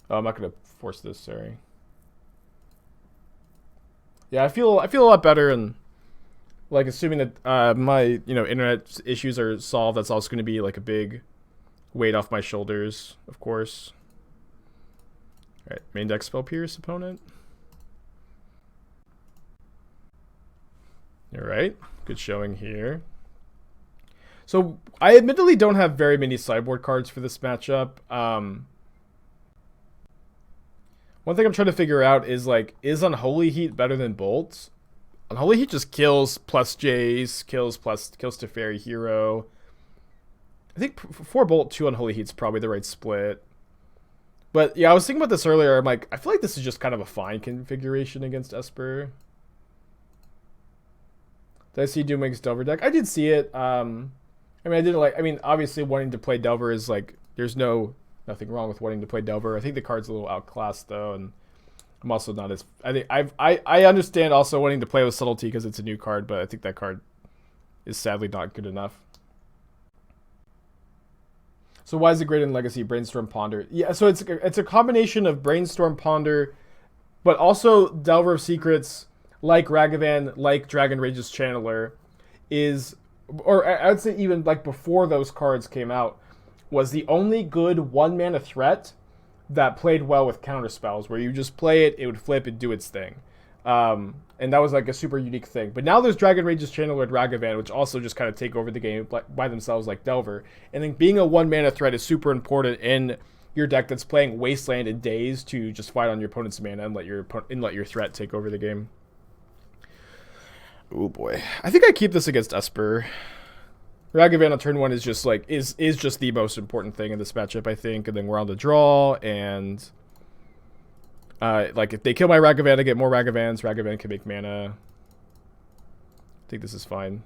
Oh, I'm not going to force this, sorry. Yeah, I feel a lot better, and like assuming that my internet issues are solved, that's also going to be like a big weight off my shoulders, of course. All right, main deck Spell Pierce opponent. All right, good showing here. So I admittedly don't have very many sideboard cards for this matchup. One thing I'm trying to figure out is like, is Unholy Heat better than Bolt? Unholy Heat just kills plus Jace, kills Teferi Hero. I think 4 Bolt, 2 Unholy Heat's probably the right split. But yeah, I was thinking about this earlier. I'm like, I feel like this is just kind of a fine configuration against Esper. Did I see Doom Wings Delver deck? I did see it. I didn't like. Obviously, wanting to play Delver is like. There's nothing wrong with wanting to play Delver. I think the card's a little outclassed though, and I'm also not as. I understand also wanting to play with Subtlety because it's a new card, but I think that card is sadly not good enough. So why is it great in Legacy? Brainstorm, Ponder. Yeah, so it's a combination of Brainstorm, Ponder, but also Delver of Secrets, like Ragavan, like Dragon Rage's Channeler, or I'd say even like before those cards came out, was the only good 1-mana threat that played well with counterspells, where you just play it, it would flip and do its thing. And that was like a super unique thing. But now there's Dragon Rage's Channeler and Ragavan, which also just kind of take over the game by themselves like Delver. And then being a 1-mana threat is super important in your deck that's playing Wasteland and Daze to just fight on your opponent's mana and let your threat take over the game. Oh boy. I think I keep this against Esper. Ragavan on turn 1 is just like is just the most important thing in this matchup, I think. And then we're on the draw, and like if they kill my Ragavan, I get more Ragavans. Ragavan can make mana. I think this is fine.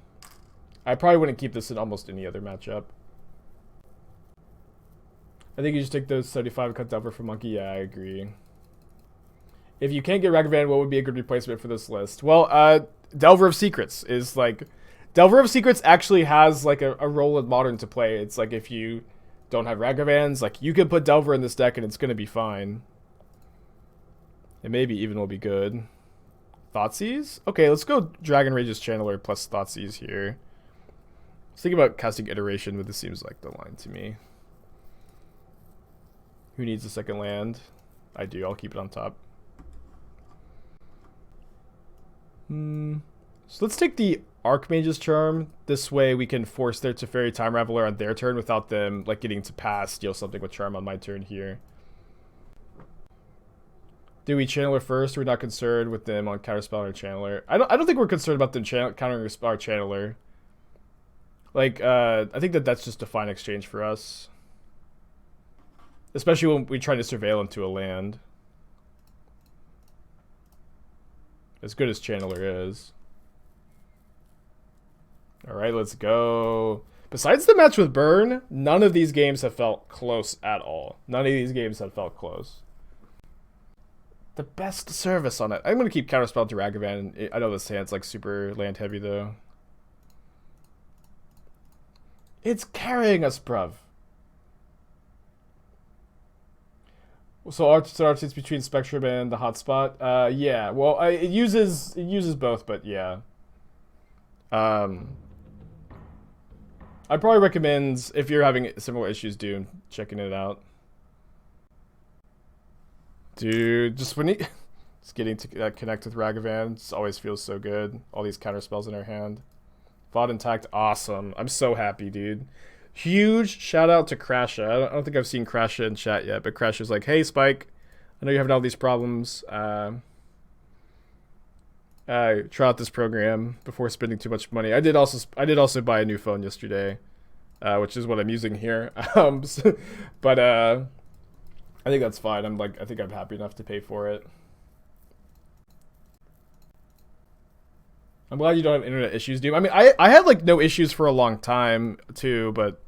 I probably wouldn't keep this in almost any other matchup. I think you just take those 75 and cut Delver for Monkey. Yeah, I agree. If you can't get Ragavan, what would be a good replacement for this list? Well, Delver of Secrets is like... Delver of Secrets actually has like a role in Modern to play. It's like if you don't have Ragavans, like you can put Delver in this deck and it's going to be fine. And maybe even will be good. Thoughtseize? Okay, let's go Dragon Rage's Channeler plus Thoughtseize here. I was thinking about casting Iteration, but this seems like the line to me. Who needs a second land? I do. I'll keep it on top. So let's take the Archmage's Charm. This way we can force their Teferi Time Raveler on their turn without them like getting to pass, steal something with Charm on my turn here. Do we Channeler first? We're not concerned with them on Counterspell or Channeler. I don't think we're concerned about them countering our Channeler. Like, I think that's just a fine exchange for us. Especially when we try to surveil into a land. As good as Channeler is. Alright, let's go. Besides the match with Burn, none of these games have felt close at all. None of these games have felt close. The best service on it. I'm going to keep Counterspell to Ragavan. I know this hand's like super land heavy though. It's carrying us, bruv. So it's between Spectrum and the hotspot. Yeah. Well, it uses both, but yeah. I'd probably recommend, if you're having similar issues, Dune, checking it out. Dude, just getting to connect with Ragavan just always feels so good. All these counter spells in our hand. Fought intact, awesome. I'm so happy, dude. Huge shout out to Crasha. I don't think I've seen Crasha in chat yet, but Crasha's like, hey Spike, I know you're having all these problems. Try out this program before spending too much money. I did also buy a new phone yesterday, which is what I'm using here. But I think that's fine. I think I'm happy enough to pay for it. I'm glad you don't have internet issues, dude. I mean, I had like no issues for a long time too, but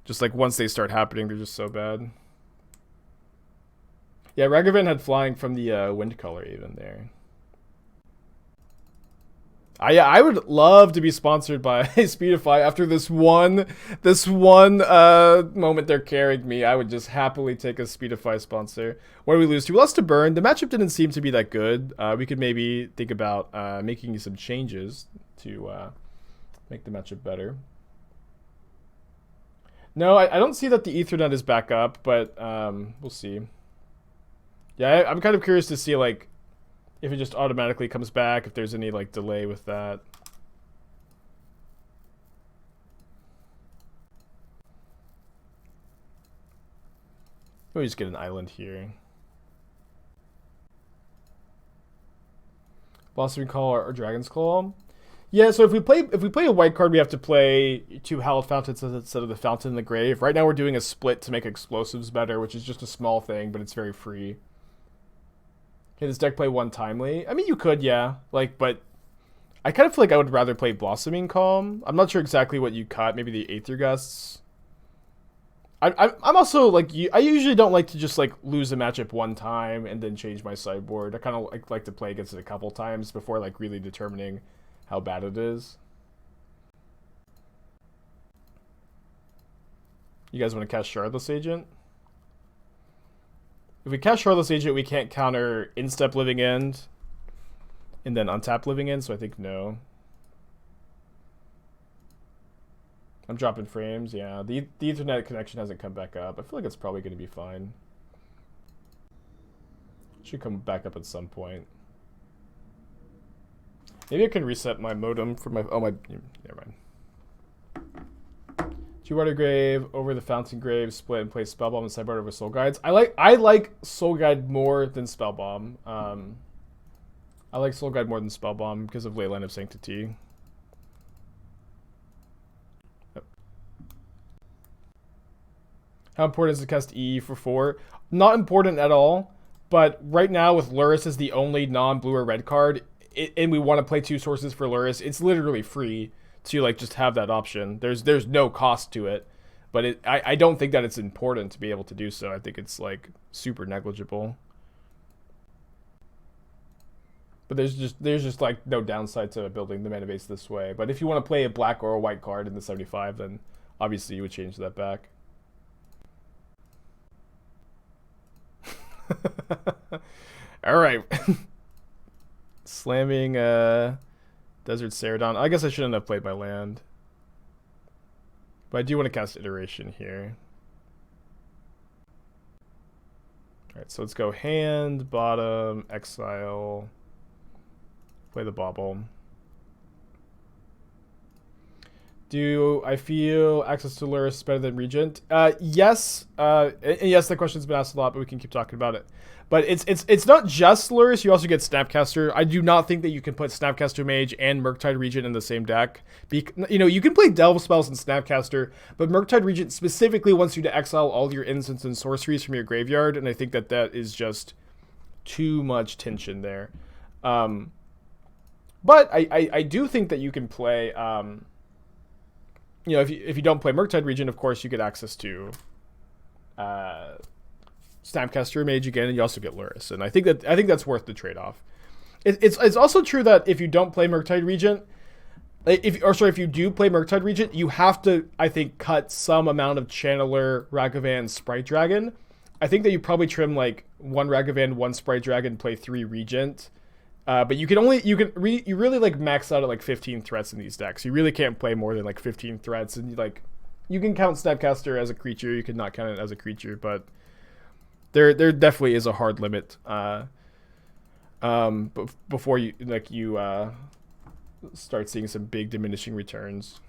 just like once they start happening, they're just so bad. Yeah, Ragavan had flying from the wind color even there. Yeah, I would love to be sponsored by Speedify after this one moment they're carrying me. I would just happily take a Speedify sponsor. What did we lose to? We lost to Burn. The matchup didn't seem to be that good. We could maybe think about making some changes to make the matchup better. No, I don't see that the Ethernet is back up, but we'll see. Yeah, I'm kind of curious to see like if it just automatically comes back, if there's any like delay with that. Let me just get an island here. Blossoming Call or Dragon's Claw. Yeah, so if we play a white card, we have to play 2 Hallowed Fountains instead of the Fountain in the Grave. Right now we're doing a split to make explosives better, which is just a small thing, but it's very free. Can this deck play 1 Timely? I mean, you could, yeah. Like, but I kind of feel like I would rather play Blossoming Calm. I'm not sure exactly what you cut. Maybe the Aether Gusts. I'm also like I usually don't like to just like lose a matchup 1 time and then change my sideboard. I kind of like to play against it a couple times before like really determining how bad it is. You guys want to cast Shardless Agent? If we cast Shardless Agent, we can't counter Instep Living End and then untap Living End, so I think no. I'm dropping frames, yeah. The Ethernet connection hasn't come back up. I feel like it's probably going to be fine. Should come back up at some point. Maybe I can reset my modem for my... Oh, my... Never mind. Watery Grave over the Fountain Grave, split and play Spellbomb and Sideboard over Soul Guides. I like Soul Guide more than Spellbomb. I like Soul Guide more than Spellbomb because of Leyline of Sanctity. Yep. How important is to cast E for 4? Not important at all, but right now with Lurrus as the only non-blue or red card, and we want to play 2 sources for Lurrus, it's literally free to like just have that option. There's no cost to it, but I don't think that it's important to be able to do so. I think it's like super negligible. But there's just like no downside to building the mana base this way. But if you want to play a black or a white card in the 75, then obviously you would change that back. All right. Slamming Desert Ceradon. I guess I shouldn't have played my land. But I do want to cast Iteration here. Alright, so let's go hand, bottom, exile. Play the Bauble. Do I feel access to Lurrus is better than Regent? Yes. And yes, that question's been asked a lot, but we can keep talking about it. But it's not just Lurrus. You also get Snapcaster. I do not think that you can put Snapcaster Mage and Murktide Regent in the same deck. You know, you can play Delve spells in Snapcaster, but Murktide Regent specifically wants you to exile all your instants and sorceries from your graveyard, and I think that that is just too much tension there. But I do think that you can play, you know, if you don't play Murktide Regent, of course, you get access to Snapcaster Mage again, and you also get Lurrus, and I think that's worth the trade-off. It's also true that if you don't play Murktide Regent, if you do play Murktide Regent, you have to, I think, cut some amount of Channeler, Ragavan, Sprite Dragon. I think that you probably trim like 1 Ragavan, 1 Sprite Dragon, play 3 Regent. But you really like max out at like 15 threats in these decks. You really can't play more than like 15 threats, and like you can count Snapcaster as a creature, you can not count it as a creature, but there definitely is a hard limit. Before you start seeing some big diminishing returns.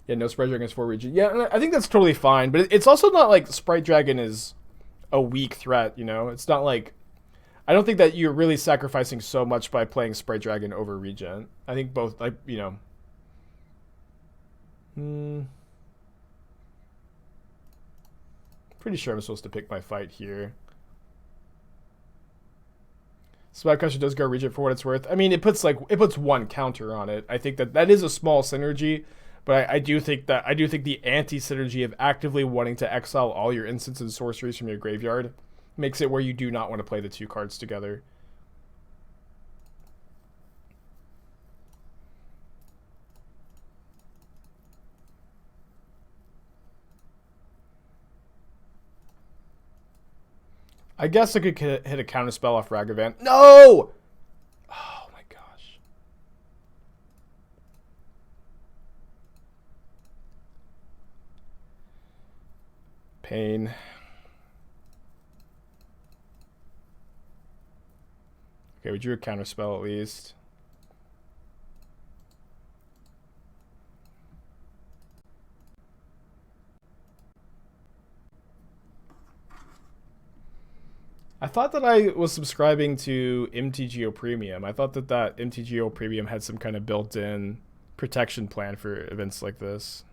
Yeah, no Sprite Dragon is 4 Regent. Yeah, I think that's totally fine, but it's also not like Sprite Dragon is a weak threat, you know? It's not like... I don't think that you're really sacrificing so much by playing Sprite Dragon over Regent. I think both, like, you know... Pretty sure I'm supposed to pick my fight here. Snapcaster does go Regent for what it's worth. I mean, it puts 1 counter on it. I think that is a small synergy. But I do think the anti-synergy of actively wanting to exile all your instants and sorceries from your graveyard makes it where you do not want to play the 2 cards together. I guess I could hit a counterspell off Ragavan. No! Oh my gosh. Pain. Okay, we drew a counterspell at least. I thought that I was subscribing to MTGO Premium. I thought that MTGO Premium had some kind of built-in protection plan for events like this.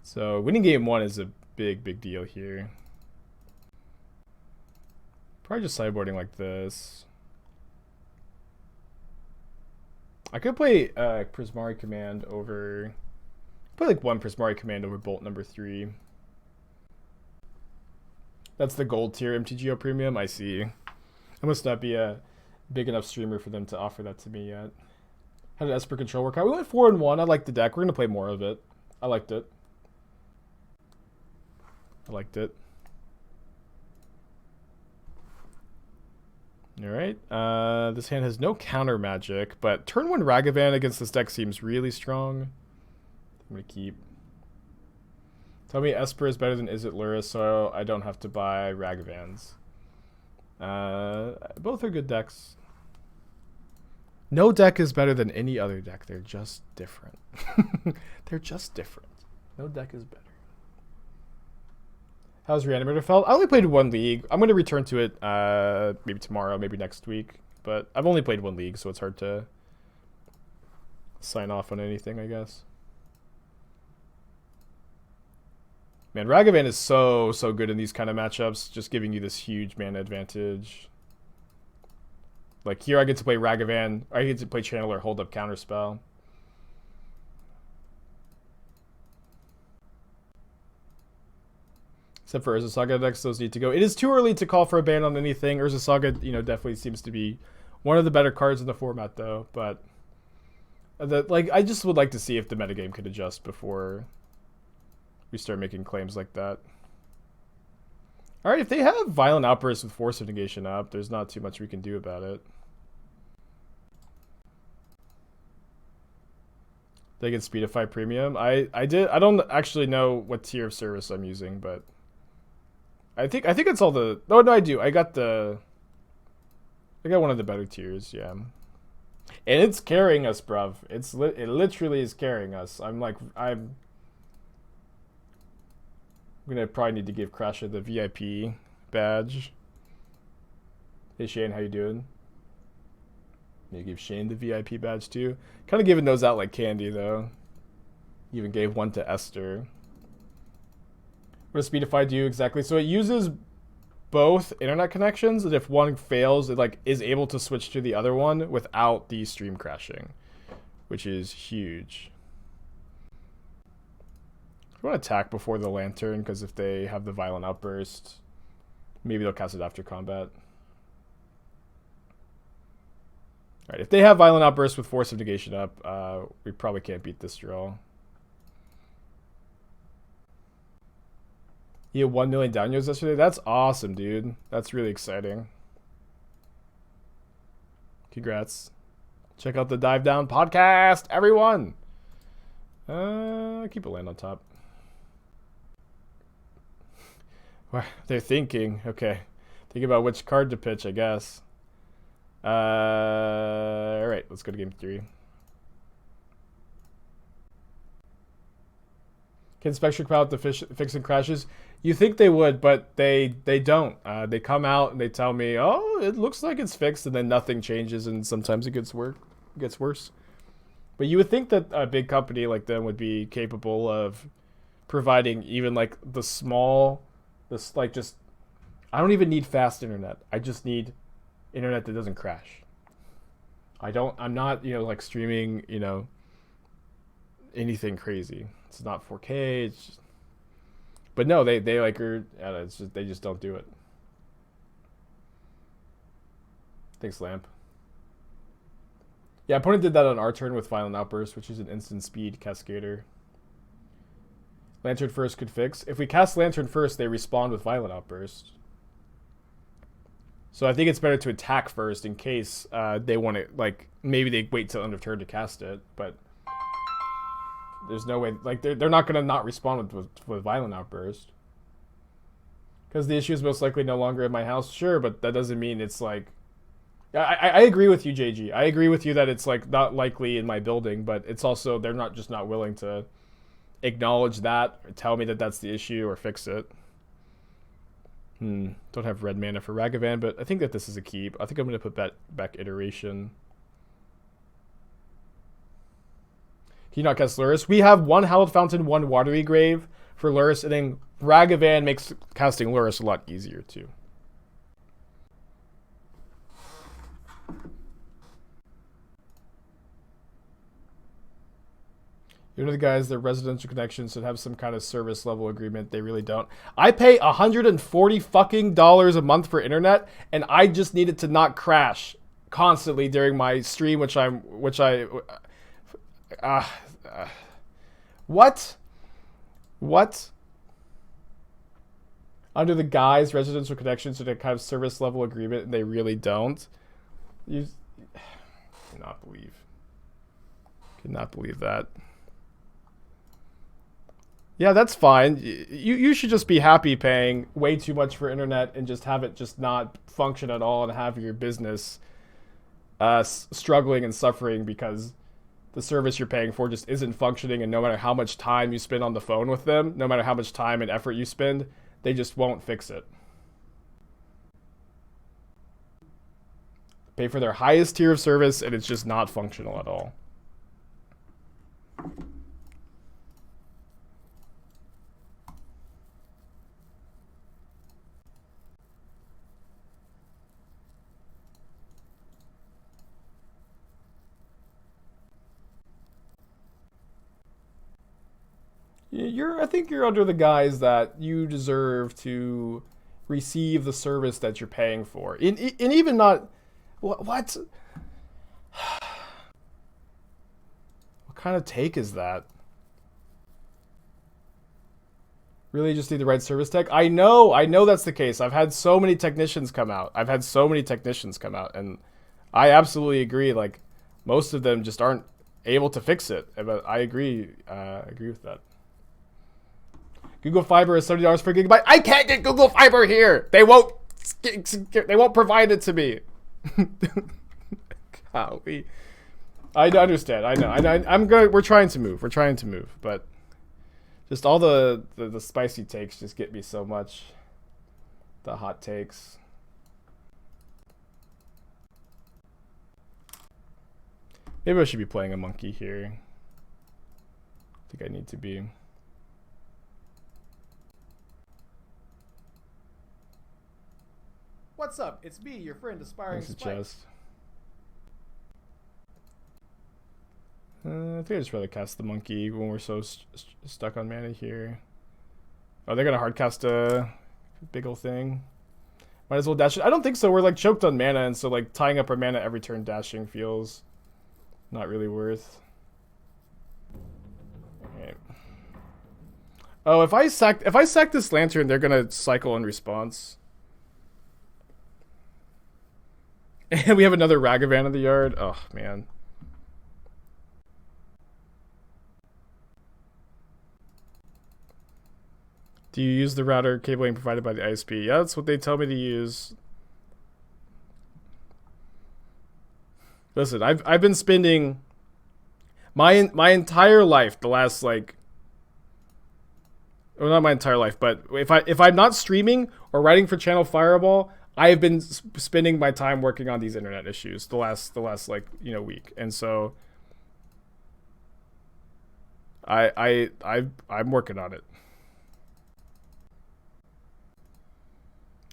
So winning game 1 is a big deal here. Probably just sideboarding like this. I could play Prismari Command over... Play like 1 Prismari Command over Bolt number 3. That's the gold tier MTGO Premium? I see. I must not be a big enough streamer for them to offer that to me yet. How did Esper Control work out? We went 4-1. I like the deck. We're going to play more of it. I liked it. Alright, this hand has no counter magic, but turn 1 Ragavan against this deck seems really strong. I'm going to keep. Tell me Esper is better than Izzet Lurrus, so I don't have to buy Ragavans. Both are good decks. No deck is better than any other deck. They're just different. They're just different. No deck is better. How's Reanimator felt? I only played one league. I'm going to return to it maybe tomorrow, maybe next week. But I've only played one league, so it's hard to sign off on anything, I guess. Man, Ragavan is so good in these kind of matchups, just giving you this huge mana advantage. Like here I get to play Ragavan, I get to play Channeler, hold up Counterspell. Except for Urza Saga decks, those need to go. It is too early to call for a ban on anything. Urza Saga, you know, definitely seems to be one of the better cards in the format, though. But I just would like to see if the metagame could adjust before we start making claims like that. All right, if they have Violent Outburst with Force of Negation up, there's not too much we can do about it. They get Speedify Premium. I don't actually know what tier of service I'm using, but I think it's all the. Oh no, I do. I got one of the better tiers, yeah. And it's carrying us, bruv. It literally is carrying us. I'm gonna probably need to give Crasher the VIP badge. Hey Shane, how you doing? Maybe give Shane the VIP badge too. Kind of giving those out like candy though. Even gave one to Esther. What does Speedify do exactly? So it uses both internet connections, and if one fails, it like is able to switch to the other one without the stream crashing, which is huge. I want to attack before the Lantern, because if they have the Violent Outburst, maybe they'll cast it after combat. Alright, if they have Violent Outburst with Force of Negation up, we probably can't beat this draw. You had 1 million downloads yesterday? That's awesome, dude. That's really exciting. Congrats. Check out the Dive Down podcast, everyone! Keep a land on top. They're thinking. Okay. Think about which card to pitch, I guess. Alright, let's go to game 3. Can Spectre come out to fixing crashes? You think they would, but they don't. They come out and they tell me, oh, it looks like it's fixed, and then nothing changes, and sometimes it gets worse. But you would think that a big company like them would be capable of providing even like the small, I don't even need fast internet. I just need internet that doesn't crash. I'm not, like streaming, anything crazy. It's not 4K. It's just, but no, they like are. It's just they just don't do it. Thanks, Lamp. Yeah, opponent did that on our turn with Violent Outburst, which is an instant speed cascader. Lantern first could fix. If we cast Lantern first, they respawn with Violent Outburst. So I think it's better to attack first in case they want to, like, maybe they wait till end of turn to cast it, but there's no way, like, they're not going to not respawn with Violent Outburst. Because the issue is most likely no longer in my house, sure, but that doesn't mean it's like, I agree with you, JG. I agree with you that it's like not likely in my building, but it's also they're not willing to acknowledge that, or tell me that that's the issue, or fix it. Don't have red mana for Ragavan, but I think that this is a keep. I think I'm going to put back Iteration. Can you not cast Lurrus? We have 1 Hallowed Fountain, 1 Watery Grave for Lurrus, and then Ragavan makes casting Lurrus a lot easier too. The guys, their residential connections should have some kind of service level agreement. They really don't. I pay $140 fucking a month for internet, and I just need it to not crash constantly during my stream, what? Under the guise, residential connections should have kind of service level agreement, and they really don't. You cannot believe that. Yeah, that's fine. You should just be happy paying way too much for internet and just have it just not function at all and have your business struggling and suffering because the service you're paying for just isn't functioning, and no matter how much time you spend on the phone with them, no matter how much time and effort you spend, they just won't fix it. Pay for their highest tier of service, and it's just not functional at all. I think you're under the guise that you deserve to receive the service that you're paying for. And even not... What? What kind of take is that? Really just need the right service tech? I know that's the case. I've had so many technicians come out. And I absolutely agree. Like, most of them just aren't able to fix it. But I agree with that. Google Fiber is $70 per gigabyte. I can't get Google Fiber here. They won't provide it to me. Golly. I understand. I know. We're trying to move. But just all the spicy takes just get me so much. The hot takes. Maybe I should be playing a monkey here. I think I need to be. What's up? It's me, your friend, Aspiring Spike. I think I'd just rather cast the monkey when we're so stuck on mana here. Oh, they're gonna hardcast a big ol' thing. Might as well dash it. I don't think so. We're like choked on mana, and so like tying up our mana every turn dashing feels not really worth. Okay. Oh, if I sack this lantern, they're gonna cycle in response. And we have another Ragavan in the yard. Oh, man. Do you use the router cabling provided by the ISP? Yeah, that's what they tell me to use. Listen, I've been spending my entire life, the last like, well, not my entire life, but if I'm not streaming or writing for Channel Fireball, I have been spending my time working on these internet issues the last like, you know, week. And so I'm working on it.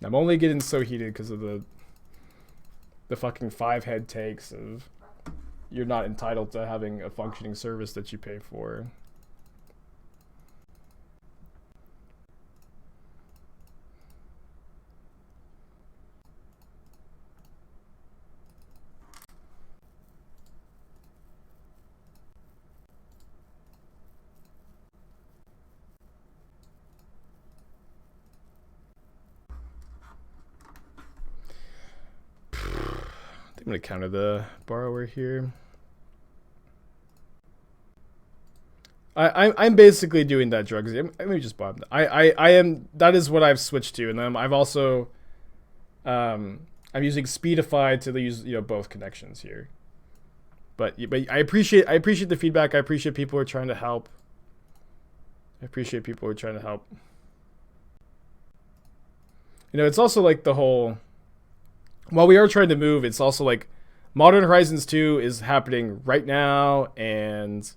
I'm only getting so heated because of the fucking 5-head takes of you're not entitled to having a functioning service that you pay for. I'm gonna counter the borrower here. I'm basically doing that drugs. Let me just bomb. I am. That is what I've switched to, and then I've also I'm using Speedify to use, you know, both connections here. But I appreciate the feedback. I appreciate people who are trying to help. You know, it's also like the whole. While we are trying to move, it's also like Modern Horizons 2 is happening right now, and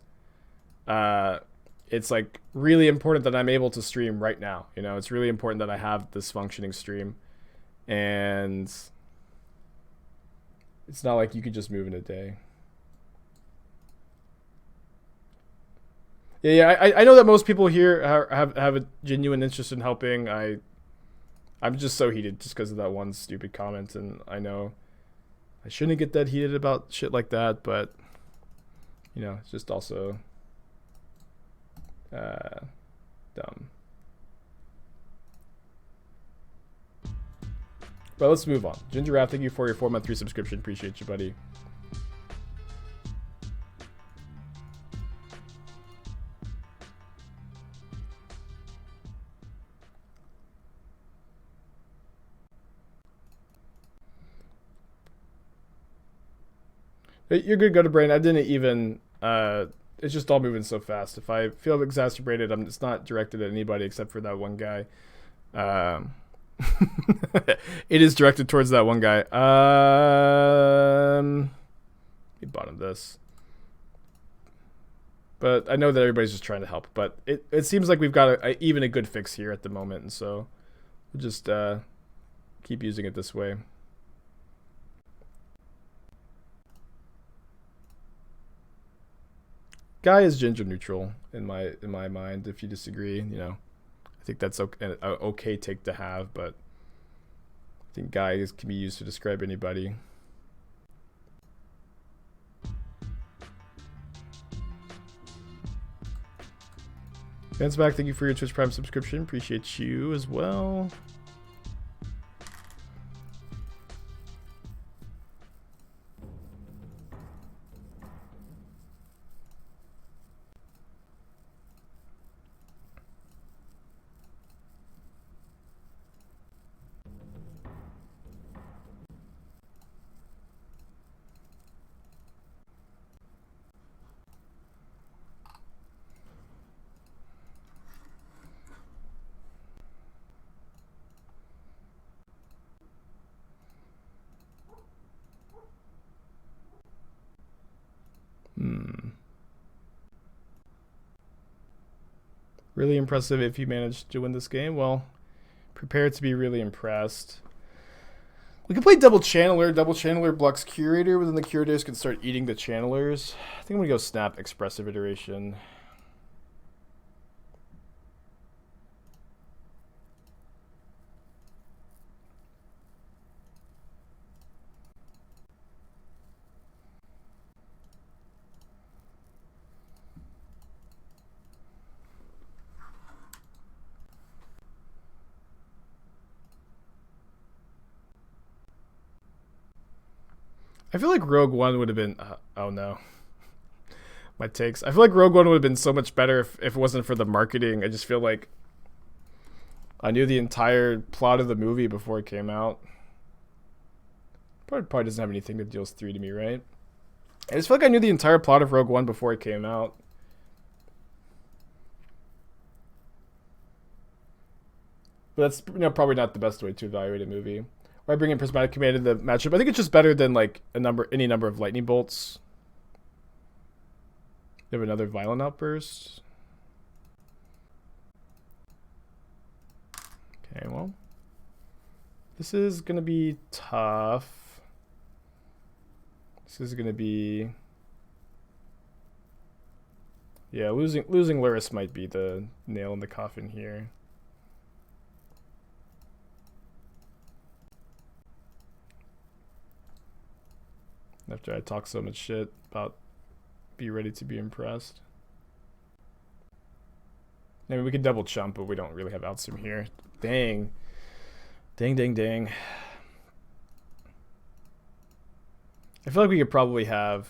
it's like really important that I'm able to stream right now. You know, it's really important that I have this functioning stream, and it's not like you could just move in a day. Yeah, I know that most people here have a genuine interest in helping. I'm just so heated just because of that one stupid comment, and I know I shouldn't get that heated about shit like that, but you know, it's just also dumb. But let's move on. Ginger Raff, thank you for your 4-month free subscription. Appreciate you, buddy. You're good, go to brain. I didn't even. It's just all moving so fast. If I feel exacerbated, it's not directed at anybody except for that one guy. It is directed towards that one guy. We bottom this. But I know that everybody's just trying to help. But it seems like we've got even a good fix here at the moment. And so we'll just keep using it this way. Guy is gender neutral in my mind. If you disagree, you know, I think that's an okay take to have. But I think guy can be used to describe anybody. Fans back, thank you for your Twitch Prime subscription. Appreciate you as well. Really impressive if you manage to win this game. Well, prepare to be really impressed. We can play double channeler. Double channeler blocks curator, but then the curators can start eating the channelers. I think I'm gonna go snap expressive iteration. I feel like Rogue One would have been. Oh no. My takes. I feel like Rogue One would have been so much better if it wasn't for the marketing. I just feel like I knew the entire plot of the movie before it came out. Probably doesn't have anything that deals 3 to me, right? I just feel like I knew the entire plot of Rogue One before it came out. But that's, you know, probably not the best way to evaluate a movie. Why bring in Prismari Command in the matchup? I think it's just better than like any number of lightning bolts. You have another violent outburst. Okay, well, this is gonna be tough. This is gonna be, yeah, losing Lurrus might be the nail in the coffin here. After I talk so much shit about be ready to be impressed. I mean, we could double chump, but we don't really have outs from here. Dang. Dang, dang, dang. I feel like we could probably have